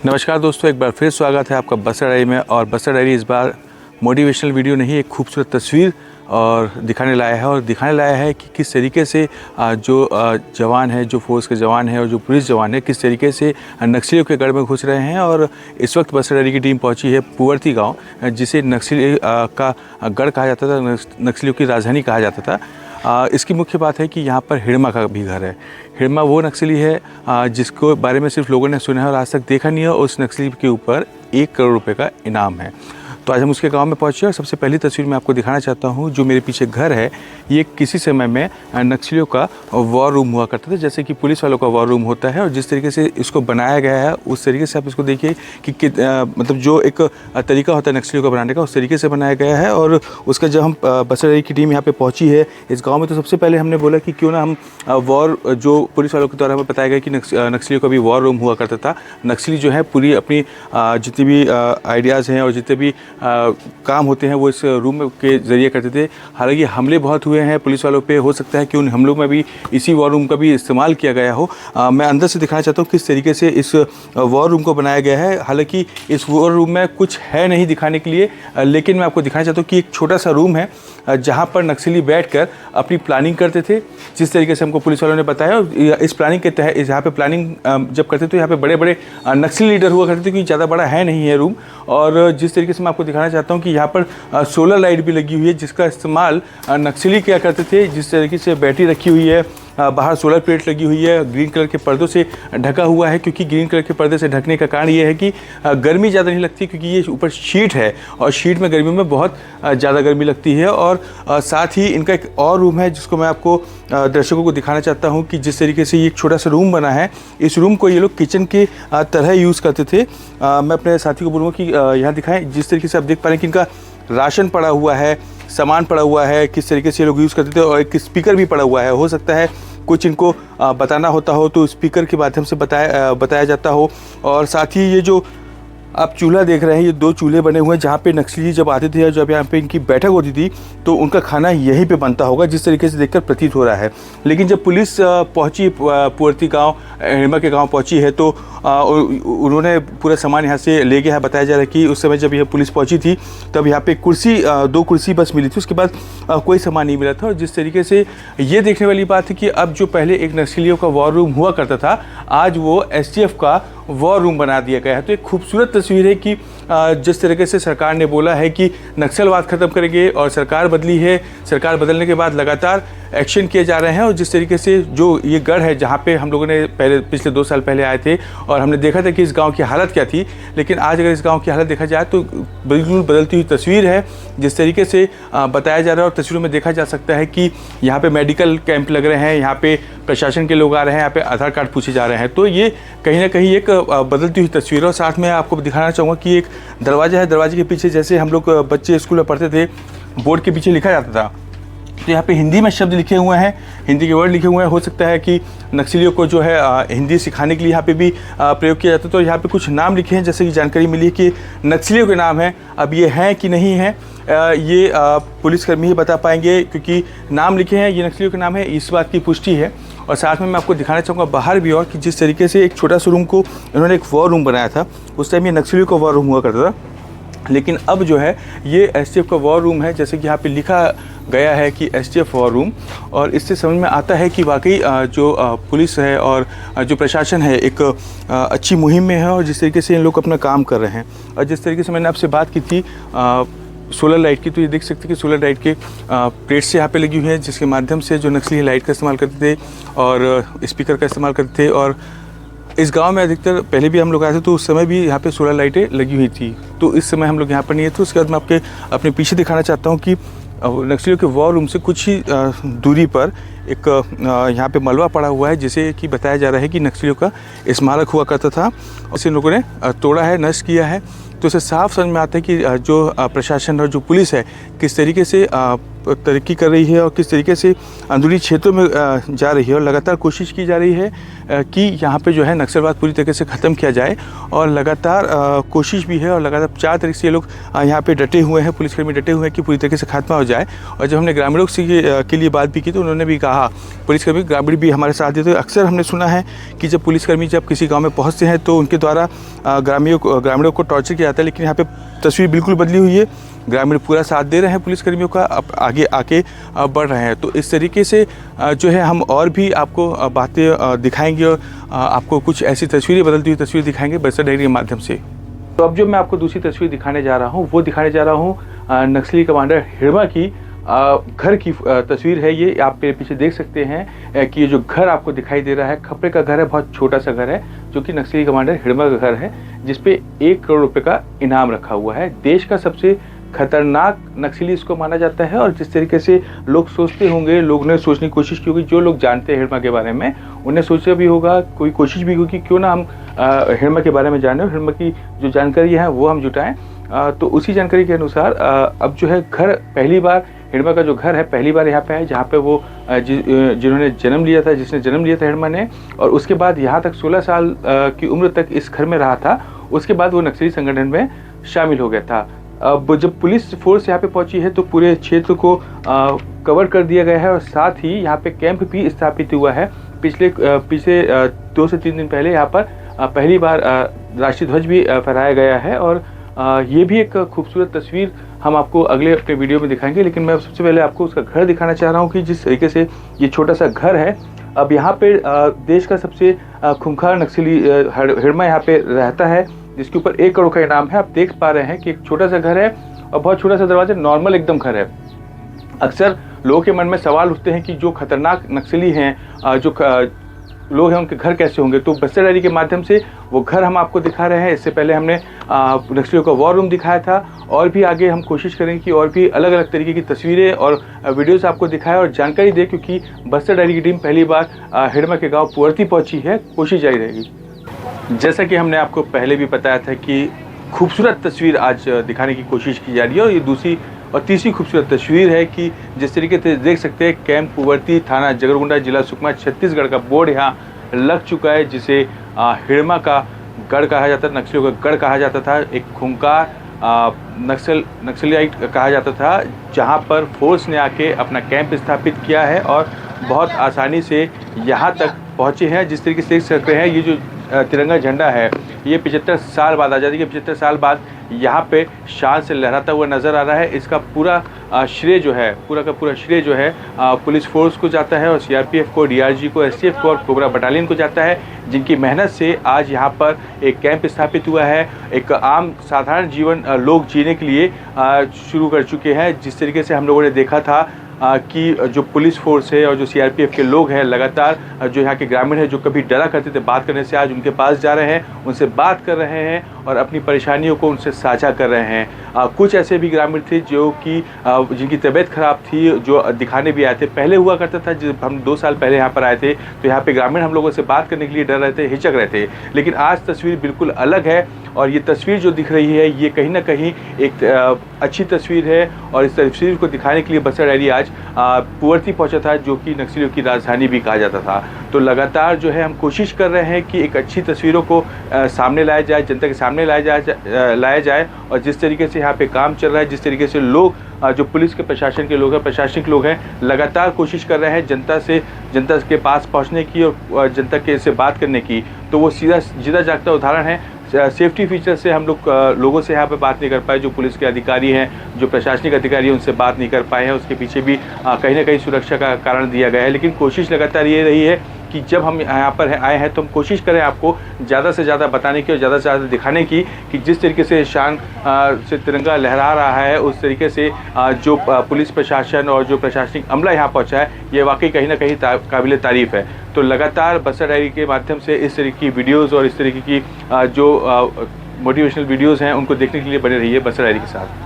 नमस्कार दोस्तों, एक बार फिर स्वागत है आपका बस्तर डायरी में। और बस्तर डायरी इस बार मोटिवेशनल वीडियो नहीं, एक खूबसूरत तस्वीर और दिखाने लाया है कि किस तरीके से जो जवान है, जो फोर्स के जवान है और जो पुलिस जवान है, किस तरीके से नक्सलियों के गढ़ में घुस रहे हैं। और इस वक्त बस्तर डायरी की टीम पहुंची है पुअर्ती गाँव, जिसे नक्सली का गढ़ कहा जाता था, नक्सलियों की राजधानी कहा जाता था। इसकी मुख्य बात है कि यहाँ पर हिड़मा का भी घर है। हिड़मा वो नक्सली है जिसको बारे में सिर्फ लोगों ने सुना है और आज तक देखा नहीं है। उस नक्सली के ऊपर 1 करोड़ रुपए का इनाम है। तो आज हम उसके गांव में पहुंचे और सबसे पहली तस्वीर मैं आपको दिखाना चाहता हूं। जो मेरे पीछे घर है, ये किसी समय में नक्सलियों का वॉर रूम हुआ करता था, जैसे कि पुलिस वालों का वॉर रूम होता है। और जिस तरीके से इसको बनाया गया है, उस तरीके से आप इसको देखिए कि मतलब जो एक तरीका होता है नक्सलियों को बनाने का, उस तरीके से बनाया गया है। और उसका जब हम बस्तर डायरी की टीम यहाँ पे पहुँची है इस गाँव में, तो सबसे पहले हमने बोला कि क्यों ना हम वॉर, जो पुलिस वालों के द्वारा हमें बताया गया कि नक्सलियों का भी वॉर रूम हुआ करता था। नक्सली जो है पूरी अपनी जितनी भी आइडियाज़ हैं और जितने भी काम होते हैं वो इस रूम के ज़रिए करते थे। हालांकि हमले बहुत हुए हैं पुलिस वालों पे, हो सकता है कि उन हमलों में भी इसी वॉर रूम का भी इस्तेमाल किया गया हो। मैं अंदर से दिखाना चाहता हूँ किस तरीके से इस वॉर रूम को बनाया गया है। हालांकि इस वॉर रूम में कुछ है नहीं दिखाने के लिए, लेकिन मैं आपको दिखाना चाहता हूँ कि एक छोटा सा रूम है जहाँ पर नक्सली बैठकर अपनी प्लानिंग करते थे, जिस तरीके से हमको पुलिस वालों ने बताया। इस प्लानिंग के तहत यहाँ पे प्लानिंग जब करते थे, यहाँ पे बड़े बड़े नक्सली लीडर हुआ करते थे, क्योंकि ज़्यादा बड़ा है नहीं है रूम। और जिस तरीके से मैं आपको दिखाना चाहता हूँ कि यहाँ पर सोलर लाइट भी लगी हुई है, जिसका इस्तेमाल नक्सली किया करते थे। जिस तरीके से बैटरी रखी हुई है, बाहर सोलर प्लेट लगी हुई है, ग्रीन कलर के पर्दों से ढका हुआ है, क्योंकि ग्रीन कलर के पर्दे से ढकने का कारण ये है कि गर्मी ज़्यादा नहीं लगती, क्योंकि ये ऊपर शीट है और शीट में गर्मी में बहुत ज़्यादा गर्मी लगती है। और साथ ही इनका एक और रूम है जिसको मैं आपको दर्शकों को दिखाना चाहता हूँ कि जिस तरीके से ये एक छोटा सा रूम बना है, इस रूम को ये लोग किचन के तरह यूज़ करते थे। मैं अपने साथी को बोलूँगा कि यहाँ दिखाएँ। जिस तरीके से आप देख पा रहे हैं कि इनका राशन पड़ा हुआ है, सामान पड़ा हुआ है, किस तरीके से ये लोग यूज़ करते थे। और एक स्पीकर भी पड़ा हुआ है, हो सकता है कुछ इनको बताना होता हो तो स्पीकर के माध्यम से बताया जाता हो। और साथ ही ये जो आप चूल्हा देख रहे हैं, ये 2 चूल्हे बने हुए हैं जहाँ पे नक्सली जब आते थे, जब यहाँ पे इनकी बैठक होती थी तो उनका खाना यहीं पे बनता होगा, जिस तरीके से देखकर प्रतीत हो रहा है। लेकिन जब पुलिस पहुँची, पुअर्ती गाँव, हिड़मा के गाँव पहुँची है, तो उन्होंने पूरा सामान यहाँ से ले गया है। बताया जा रहा है कि उस समय जब यह पुलिस पहुँची थी तब यहाँ पे कुर्सी 2 कुर्सी बस मिली थी, उसके बाद कोई सामान नहीं मिला था। और जिस तरीके से ये देखने वाली बात है कि अब जो पहले एक नक्सलियों का वॉर रूम हुआ करता था, आज वो STF का वॉर रूम बना दिया गया है। तो एक खूबसूरत तस्वीर है कि जिस तरीके से सरकार ने बोला है कि नक्सलवाद ख़त्म करेंगे, और सरकार बदली है, सरकार बदलने के बाद लगातार एक्शन किए जा रहे हैं। और जिस तरीके से जो ये गढ़ है जहाँ पे हम लोगों ने पिछले 2 साल पहले आए थे और हमने देखा था कि इस गांव की हालत क्या थी, लेकिन आज अगर इस गांव की हालत देखा जाए तो बिल्कुल बदलती हुई तस्वीर है। जिस तरीके से बताया जा रहा है और तस्वीरों में देखा जा सकता है कि यहाँ पे मेडिकल कैंप लग रहे हैं, यहाँ पे प्रशासन के लोग आ रहे हैं, यहाँ पे आधार कार्ड पूछे जा रहे हैं। तो ये कहीं ना कहीं एक बदलती हुई तस्वीर है। और साथ में आपको दिखाना चाहूँगा कि एक दरवाज़ा है, दरवाजे के पीछे जैसे हम लोग बच्चे स्कूल में पढ़ते थे, बोर्ड के पीछे लिखा जाता था, तो यहाँ पे हिंदी में शब्द लिखे हुए हैं, हिंदी के वर्ड लिखे हुए हैं। हो सकता है कि नक्सलियों को जो है हिंदी सिखाने के लिए यहाँ पे भी प्रयोग किया जाता है। तो यहाँ पे कुछ नाम लिखे हैं, जैसे कि जानकारी मिली है कि नक्सलियों के नाम हैं। अब ये हैं कि नहीं हैं, ये पुलिसकर्मी ही बता पाएंगे, क्योंकि नाम लिखे हैं, ये नक्सलियों के नाम है, इस बात की पुष्टि है। और साथ में मैं आपको दिखाना चाहूँगा बाहर भी, और कि जिस तरीके से एक छोटा सा रूम को इन्होंने एक वॉर रूम बनाया था। उस टाइम ये नक्सलियों का वॉर रूम हुआ करता था, लेकिन अब जो है ये STF का वॉर रूम है, जैसे कि यहाँ पे लिखा गया है कि STF वॉर रूम। और इससे समझ में आता है कि वाकई जो पुलिस है और जो प्रशासन है एक अच्छी मुहिम में है, और जिस तरीके से इन लोग अपना काम कर रहे हैं। और जिस तरीके से मैंने आपसे बात की थी सोलर लाइट की, तो ये देख सकते हैं कि सोलर लाइट के प्लेट्स यहाँ पे लगी हुई हैं, जिसके माध्यम से जो नक्सली लाइट का इस्तेमाल करते थे और स्पीकर का इस्तेमाल करते थे। और इस गांव में अधिकतर पहले भी हम लोग आए थे तो उस समय भी यहाँ पे सोलर लाइटें लगी हुई थी। तो इस समय हम लोग यहाँ पर नहीं थे। उसके बाद मैं अपने पीछे दिखाना चाहता हूँ कि नक्सलियों के वॉर रूम से कुछ ही दूरी पर एक यहाँ पे मलबा पड़ा हुआ है, जिसे कि बताया जा रहा है कि नक्सलियों का स्मारक हुआ करता था। इसे लोगों ने तोड़ा है, नष्ट किया है। तो इससे साफ समझ में आता है कि जो प्रशासन और जो पुलिस है किस तरीके से तरक्की कर रही है और किस तरीके से अंदरूनी क्षेत्रों में जा रही है और लगातार कोशिश की जा रही है कि यहाँ पे जो है नक्सलवाद पूरी तरीके से ख़त्म किया जाए। और लगातार कोशिश भी है और लगातार 4 तरीके से ये लोग यहाँ पे डटे हुए हैं, पुलिसकर्मी डटे हुए हैं कि पूरी तरीके से खात्मा हो जाए। और जब हमने ग्रामीणों के लिए बात भी की तो उन्होंने भी कहा, पुलिसकर्मी ग्रामीण भी हमारे साथ देते। अक्सर हमने सुना है कि जब पुलिसकर्मी जब किसी गाँव में पहुँचते हैं तो उनके द्वारा ग्रामीणों को टॉर्चर किया जाता है, लेकिन यहाँ पे तस्वीर बिल्कुल बदली हुई है। ग्रामीण पूरा साथ दे रहे हैं पुलिसकर्मियों का, अब आगे आके बढ़ रहे हैं। तो इस तरीके से जो है हम और भी आपको बातें दिखाएंगे और आपको कुछ ऐसी तस्वीरें, बदलती हुई तस्वीर दिखाएंगे बस्तर डायरी के माध्यम से। तो अब जो मैं आपको दूसरी तस्वीर दिखाने जा रहा हूँ वो दिखाने जा रहा हूँ नक्सली कमांडर हिड़मा की घर की तस्वीर है। ये आप मेरे पीछे देख सकते हैं कि ये जो घर आपको दिखाई दे रहा है खपरे का घर है, बहुत छोटा सा घर है जो कि नक्सली कमांडर हिड़मा का घर है, जिसपे 1 करोड़ रुपए का इनाम रखा हुआ है। देश का सबसे खतरनाक नक्सली इसको माना जाता है। और जिस तरीके से लोग सोचते होंगे, लोग ने सोचने की कोशिश की होगी, जो लोग जानते हैं हिड़मा के बारे में उन्हें सोचा भी होगा, कोई कोशिश भी होगी क्यों ना हम हिड़मा के बारे में जाने और हिड़मा की जो जानकारी है वो हम जुटाएं। तो उसी जानकारी के अनुसार अब जो है घर पहली बार, हिड़मा का जो घर है पहली बार यहाँ पे है, जहाँ पे वो जिन्होंने जन्म लिया था, जिसने जन्म लिया था हिड़मा ने, और उसके बाद यहाँ तक 16 साल की उम्र तक इस घर में रहा था। उसके बाद वो नक्सली संगठन में शामिल हो गया था। अब जब पुलिस फोर्स यहाँ पे पहुंची है तो पूरे क्षेत्र को कवर कर दिया गया है और साथ ही यहाँ पे कैंप भी स्थापित हुआ है। पिछले 2 से 3 दिन पहले यहाँ पर पहली बार राष्ट्रीय ध्वज भी फहराया गया है। और ये भी एक खूबसूरत तस्वीर हम आपको अगले अपने वीडियो में दिखाएंगे, लेकिन मैं सबसे पहले आपको उसका घर दिखाना चाह रहा हूँ कि जिस तरीके से ये छोटा सा घर है। अब यहाँ पे देश का सबसे खूंखार नक्सली हिड़मा यहाँ पे रहता है, जिसके ऊपर 1 करोड़ का इनाम है। आप देख पा रहे हैं कि एक छोटा सा घर है और बहुत छोटा सा दरवाजा, नॉर्मल एकदम घर है। अक्सर लोगों के मन में सवाल उठते हैं कि जो खतरनाक नक्सली हैं, जो लोग हैं, उनके घर कैसे होंगे। तो बस्तर डायरी के माध्यम से वो घर हम आपको दिखा रहे हैं। इससे पहले हमने नक्सलियों का वॉर रूम दिखाया था, और भी आगे हम कोशिश करेंगे कि और भी अलग अलग तरीके की तस्वीरें और वीडियोस आपको दिखाएं और जानकारी दें, क्योंकि बस्तर डायरी की टीम पहली बार हिड़मा के गाँव पुअर्ती पहुँची है। कोशिश जारी रहेगी। जैसा कि हमने आपको पहले भी बताया था कि खूबसूरत तस्वीर आज दिखाने की कोशिश की जा रही है, और ये दूसरी और तीसरी खूबसूरत तस्वीर है कि जिस तरीके से देख सकते हैं कैंप पुअर्ती, थाना जगरगुंडा, जिला सुकमा, छत्तीसगढ़ का बोर्ड यहाँ लग चुका है, जिसे हिड़मा का गढ़ कहा जाता था, नक्सलियों का गढ़ कहा जाता था। एक खूंखार नक्सलियाइट कहा जाता था, जहाँ पर फोर्स ने आके अपना कैंप स्थापित किया है और बहुत आसानी से यहाँ तक पहुँचे हैं। जिस तरीके से देख सकते हैं ये जो तिरंगा झंडा है, ये 75 साल बाद, आज़ादी के 75 साल बाद यहाँ पे शान से लहराता हुआ नज़र आ रहा है। इसका पूरा श्रेय जो है, पूरा का पूरा श्रेय जो है पुलिस फोर्स को जाता है, और सीआरपीएफ को, डीआरजी को, एसटीएफ को और कोबरा बटालियन को जाता है, जिनकी मेहनत से आज यहाँ पर एक कैंप स्थापित हुआ है। एक आम साधारण जीवन लोग जीने के लिए शुरू कर चुके हैं। जिस तरीके से हम लोगों ने देखा था कि जो पुलिस फोर्स है और जो सीआरपीएफ के लोग हैं, लगातार जो यहाँ के ग्रामीण हैं, जो कभी डरा करते थे बात करने से, आज उनके पास जा रहे हैं, उनसे बात कर रहे हैं और अपनी परेशानियों को उनसे साझा कर रहे हैं। कुछ ऐसे भी ग्रामीण थे जो कि जिनकी तबीयत ख़राब थी, जो दिखाने भी आए थे। पहले हुआ करता था, जब हम 2 साल पहले यहाँ पर आए थे तो यहाँ पे ग्रामीण हम लोगों से बात करने के लिए डर रहे थे, हिचक रहे थे, लेकिन आज तस्वीर बिल्कुल अलग है। और ये तस्वीर जो दिख रही है ये कहीं ना कहीं एक अच्छी तस्वीर है, और इस तस्वीर को दिखाने के लिए बस्तर डायरी आज पुअर्ती पहुंचा था, जो कि नक्सलियों की राजधानी भी कहा जाता था। तो लगातार जो है हम कोशिश कर रहे हैं कि एक अच्छी तस्वीरों को सामने लाया जाए, जनता के सामने लाया जाए। और जिस तरीके से यहाँ पे काम चल रहा है, जिस तरीके से लोग जो पुलिस के प्रशासन के लोग हैं, प्रशासनिक लोग हैं, लगातार कोशिश कर रहे हैं जनता के पास पहुँचने की और जनता के से बात करने की, तो वो सीधा जागता उदाहरण है। सेफ्टी फीचर से हम लोगों से यहाँ पे बात नहीं कर पाए, जो पुलिस के अधिकारी हैं, जो प्रशासनिक अधिकारी हैं, उनसे बात नहीं कर पाए हैं। उसके पीछे भी कहीं ना कहीं सुरक्षा का कारण दिया गया है, लेकिन कोशिश लगातार ये रही है कि जब हम यहाँ पर आए हैं तो हम कोशिश करें आपको ज़्यादा से ज़्यादा बताने की और ज़्यादा से ज़्यादा दिखाने की कि जिस तरीके से शान से तिरंगा लहरा रहा है, उस तरीके से जो पुलिस प्रशासन और जो प्रशासनिक अमला यहाँ पहुँचा है, ये वाकई कहीं ना कहीं काबिल तारीफ़ है। तो लगातार बस्तर डायरी के माध्यम से इस तरीके की वीडियोज़ और इस तरीके की जो मोटिवेशनल वीडियोज़ हैं, उनको देखने के लिए बने रहिए बस्तर डायरी के साथ।